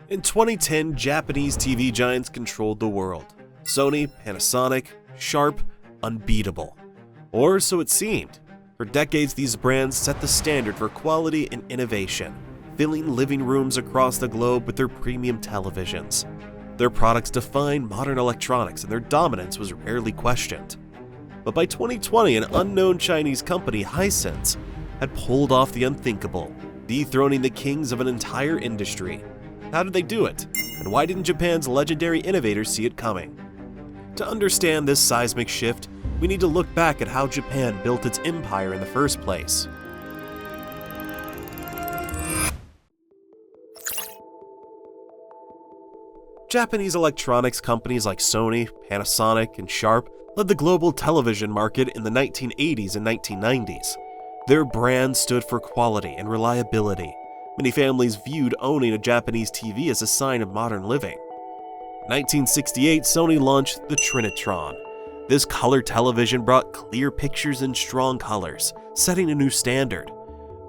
In 2010, Japanese TV giants controlled the world. Sony, Panasonic, Sharp, unbeatable. Or so it seemed. For decades, these brands set the standard for quality and innovation, filling living rooms across the globe with their premium televisions. Their products defined modern electronics, and their dominance was rarely questioned. But by 2020, an unknown Chinese company, Hisense, had pulled off the unthinkable, dethroning the kings of an entire industry. How did they do it? And why didn't Japan's legendary innovators see it coming? To understand this seismic shift, we need to look back at how Japan built its empire in the first place. Japanese electronics companies like Sony, Panasonic, and Sharp led the global television market in the 1980s and 1990s. Their brands stood for quality and reliability. Many families viewed owning a Japanese TV as a sign of modern living. In 1968, Sony launched the Trinitron. This color television brought clear pictures in strong colors, setting a new standard.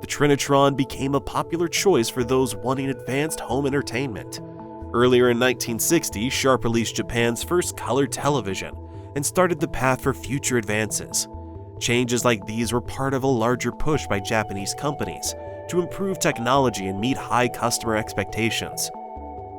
The Trinitron became a popular choice for those wanting advanced home entertainment. Earlier in 1960, Sharp released Japan's first color television and started the path for future advances. Changes like these were part of a larger push by Japanese companies to improve technology and meet high customer expectations.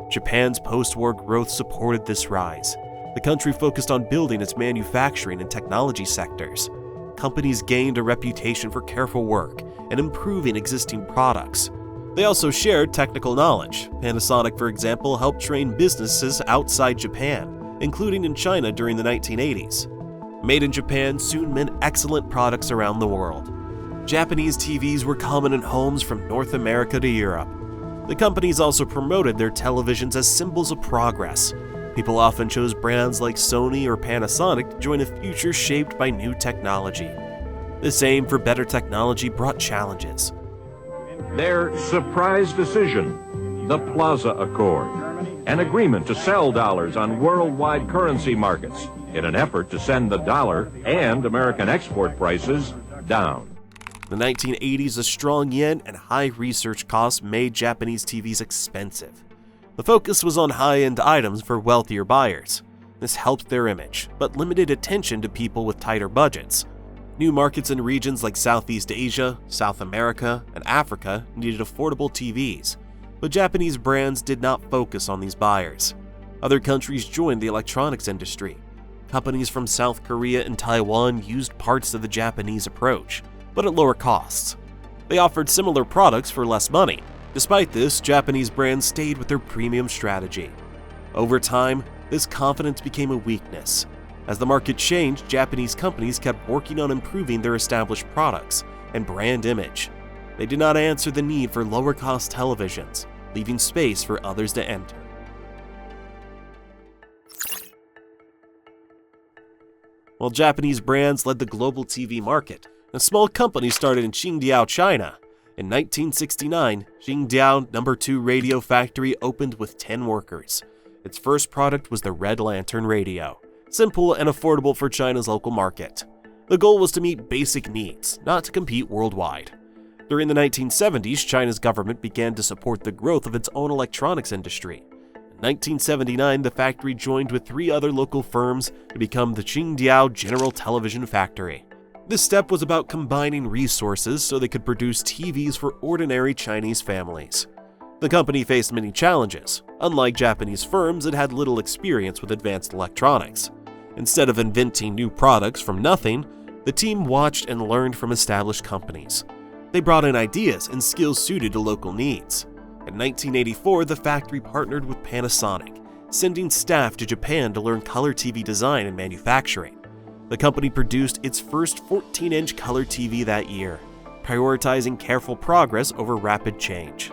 Japan's post-war growth supported this rise. The country focused on building its manufacturing and technology sectors. Companies gained a reputation for careful work and improving existing products. They also shared technical knowledge. Panasonic, for example, helped train businesses outside Japan, including in China during the 1980s. Made in Japan soon meant excellent products around the world. Japanese TVs were common in homes from North America to Europe. The companies also promoted their televisions as symbols of progress. People often chose brands like Sony or Panasonic to join a future shaped by new technology. This aim for better technology brought challenges. Their surprise decision, the Plaza Accord, an agreement to sell dollars on worldwide currency markets in an effort to send the dollar and American export prices down. In the 1980s, a strong yen and high research costs made Japanese TVs expensive. The focus was on high-end items for wealthier buyers. This helped their image, but limited attention to people with tighter budgets. New markets in regions like Southeast Asia, South America, and Africa needed affordable TVs, but Japanese brands did not focus on these buyers. Other countries joined the electronics industry. Companies from South Korea and Taiwan used parts of the Japanese approach, but at lower costs. They offered similar products for less money. Despite this, Japanese brands stayed with their premium strategy. Over time, this confidence became a weakness. As the market changed, Japanese companies kept working on improving their established products and brand image. They did not answer the need for lower-cost televisions, leaving space for others to enter. While Japanese brands led the global TV market, a small company started in Qingdao, China. In 1969, Qingdao No. 2 Radio Factory opened with 10 workers. Its first product was the Red Lantern radio, simple and affordable for China's local market. The goal was to meet basic needs, not to compete worldwide. During the 1970s, China's government began to support the growth of its own electronics industry. In 1979, the factory joined with 3 other local firms to become the Qingdao General Television Factory. This step was about combining resources so they could produce TVs for ordinary Chinese families. The company faced many challenges. Unlike Japanese firms, it had little experience with advanced electronics. Instead of inventing new products from nothing, the team watched and learned from established companies. They brought in ideas and skills suited to local needs. In 1984, the factory partnered with Panasonic, sending staff to Japan to learn color TV design and manufacturing. The company produced its first 14-inch color TV that year, prioritizing careful progress over rapid change.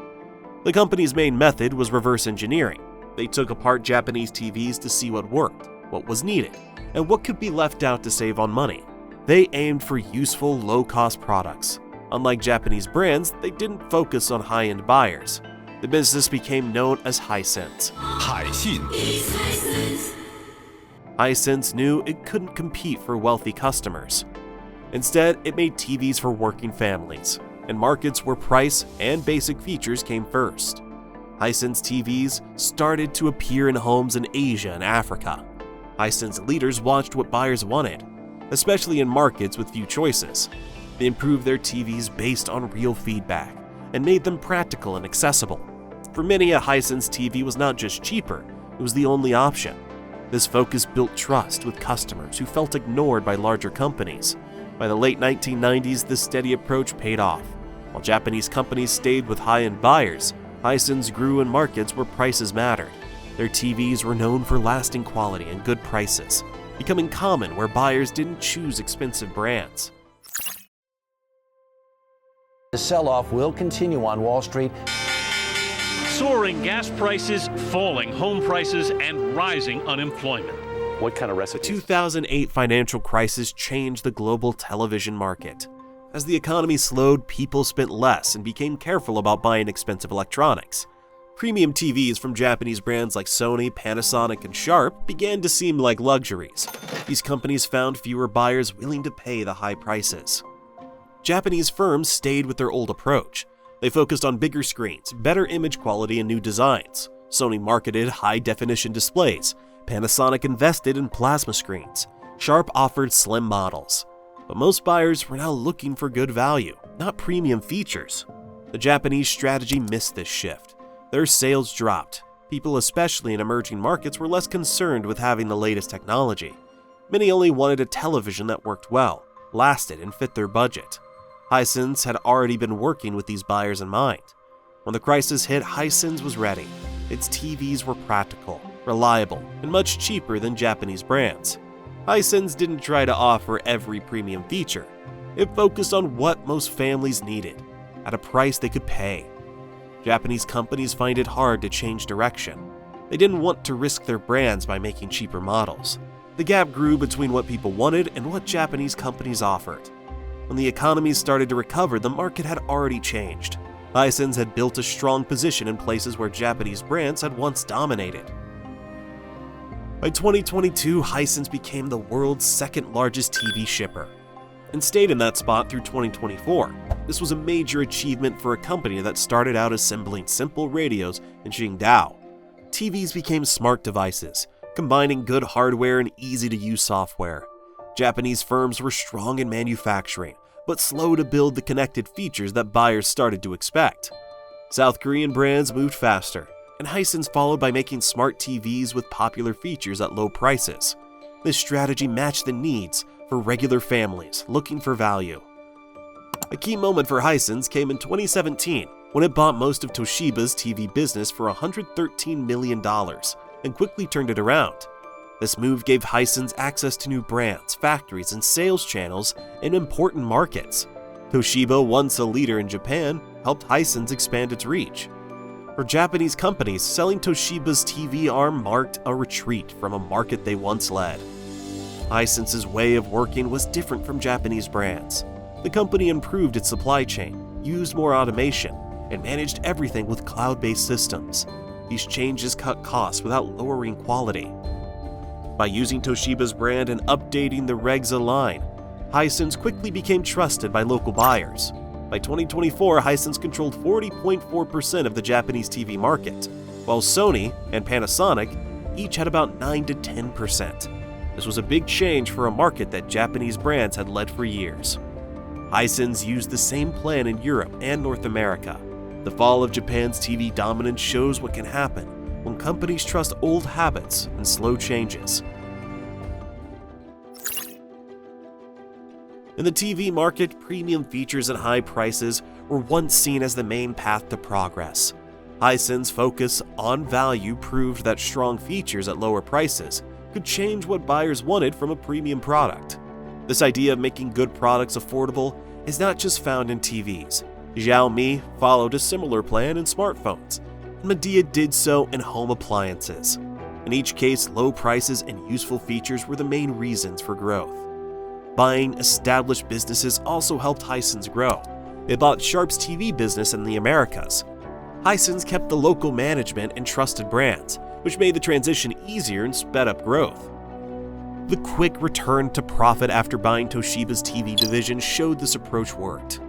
The company's main method was reverse engineering. They took apart Japanese TVs to see what worked, what was needed, and what could be left out to save on money. They aimed for useful, low-cost products. Unlike Japanese brands, they didn't focus on high-end buyers. The business became known as Hisense. Hisense knew it couldn't compete for wealthy customers. Instead, it made TVs for working families, in markets where price and basic features came first. Hisense TVs started to appear in homes in Asia and Africa. Hisense leaders watched what buyers wanted, especially in markets with few choices. They improved their TVs based on real feedback and made them practical and accessible. For many, a Hisense TV was not just cheaper, it was the only option. This focus built trust with customers who felt ignored by larger companies. By the late 1990s, this steady approach paid off. While Japanese companies stayed with high-end buyers, Hisense grew in markets where prices mattered. Their TVs were known for lasting quality and good prices, becoming common where buyers didn't choose expensive brands. The sell-off will continue on Wall Street. Soaring gas prices, falling home prices, and rising unemployment. What kind of The recipes? 2008 financial crisis changed the global television market. As the economy slowed, people spent less and became careful about buying expensive electronics. Premium TVs from Japanese brands like Sony, Panasonic, and Sharp began to seem like luxuries. These companies found fewer buyers willing to pay the high prices. Japanese firms stayed with their old approach. They focused on bigger screens, better image quality, and new designs. Sony marketed high-definition displays. Panasonic invested in plasma screens. Sharp offered slim models. But most buyers were now looking for good value, not premium features. The Japanese strategy missed this shift. Their sales dropped. People, especially in emerging markets, were less concerned with having the latest technology. Many only wanted a television that worked well, lasted, and fit their budget. Hisense had already been working with these buyers in mind. When the crisis hit, Hisense was ready. Its TVs were practical, reliable, and much cheaper than Japanese brands. Hisense didn't try to offer every premium feature. It focused on what most families needed, at a price they could pay. Japanese companies find it hard to change direction. They didn't want to risk their brands by making cheaper models. The gap grew between what people wanted and what Japanese companies offered. When the economy started to recover, the market had already changed. Hisense had built a strong position in places where Japanese brands had once dominated. By 2022, Hisense became the world's second largest TV shipper and stayed in that spot through 2024. This was a major achievement for a company that started out assembling simple radios in Qingdao. TVs became smart devices, combining good hardware and easy-to-use software. Japanese firms were strong in manufacturing, but slow to build the connected features that buyers started to expect. South Korean brands moved faster, and Hisense followed by making smart TVs with popular features at low prices. This strategy matched the needs for regular families looking for value. A key moment for Hisense came in 2017, when it bought most of Toshiba's TV business for $113 million and quickly turned it around. This move gave Hisense access to new brands, factories, and sales channels in important markets. Toshiba, once a leader in Japan, helped Hisense expand its reach. For Japanese companies, selling Toshiba's TV arm marked a retreat from a market they once led. Hisense's way of working was different from Japanese brands. The company improved its supply chain, used more automation, and managed everything with cloud-based systems. These changes cut costs without lowering quality. By using Toshiba's brand and updating the Regza line, Hisense quickly became trusted by local buyers. By 2024, Hisense controlled 40.4% of the Japanese TV market, while Sony and Panasonic each had about 9 to 10%. This was a big change for a market that Japanese brands had led for years. Hisense used the same plan in Europe and North America. The fall of Japan's TV dominance shows what can happen when companies trust old habits and slow changes. In the TV market, premium features and high prices were once seen as the main path to progress. Hisense's focus on value proved that strong features at lower prices could change what buyers wanted from a premium product. This idea of making good products affordable is not just found in TVs. Xiaomi followed a similar plan in smartphones, and Midea did so in home appliances. In each case, low prices and useful features were the main reasons for growth. Buying established businesses also helped Hisense grow. They bought Sharp's TV business in the Americas. Hisense kept the local management and trusted brands, which made the transition easier and sped up growth. The quick return to profit after buying Toshiba's TV division showed this approach worked.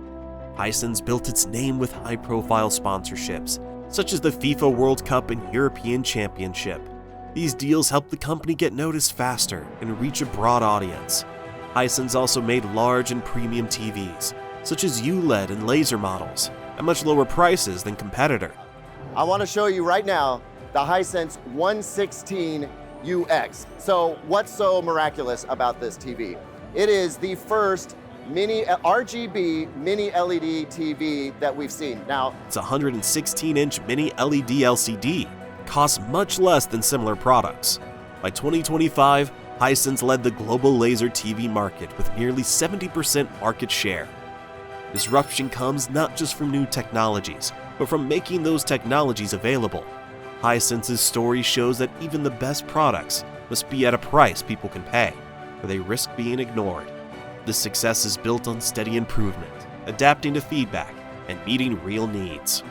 Hisense built its name with high-profile sponsorships, such as the FIFA World Cup and European Championship. These deals helped the company get noticed faster and reach a broad audience. Hisense also made large and premium TVs, such as ULED and laser models, at much lower prices than competitor. I want to show you right now the Hisense 116 UX. So what's so miraculous about this TV? It is the first mini RGB mini LED TV that we've seen. Now, it's a 116-inch mini LED LCD, costs much less than similar products. By 2025, Hisense led the global laser TV market with nearly 70% market share. Disruption comes not just from new technologies, but from making those technologies available. Hisense's story shows that even the best products must be at a price people can pay, or they risk being ignored. This success is built on steady improvement, adapting to feedback, and meeting real needs.